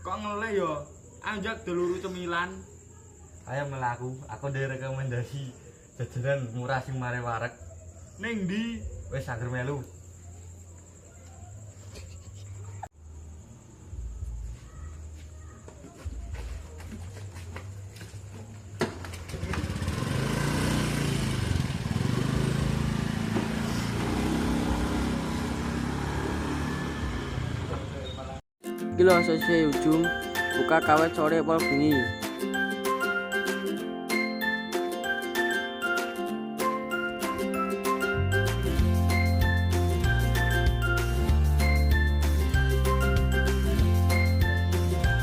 Kok ngeleh ya? Anjak deluru cemilan. Ayo melaku, aku ada rekomendasi jajanan murah sing mare wareg. Ning ndi? Wis angger melu. Iki lho sese ujung buka kawet sore pol bengi.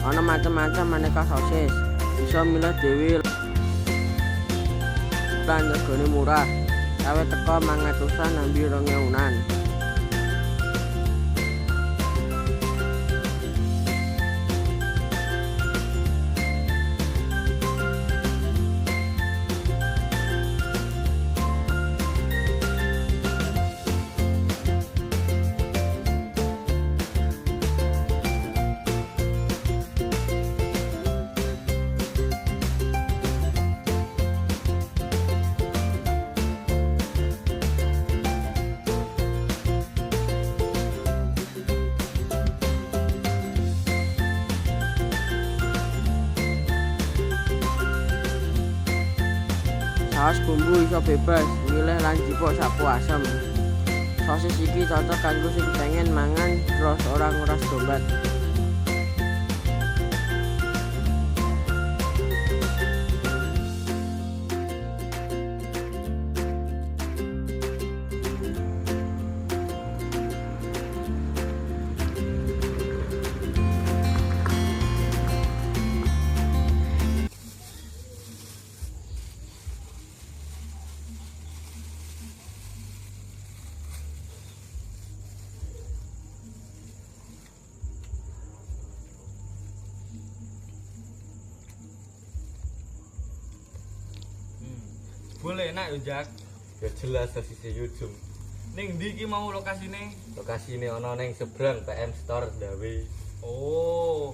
Ana macam-macam maneka sosis. Bisa milih dhewe lan regane murah. Kawet teko 500-an nambi 2000-an. Saus bumbu iso bebas, milih lan jipuk sapuasem. Sosis iki cocok kanggo sing pengen mangan terus ora nguras dombat. Boleh enak yo, Jak. Ya jelas sosise ujung. Ning ndi iki mau lokasine? Lokasine ana ning seberang PM Store Dawe. Oh,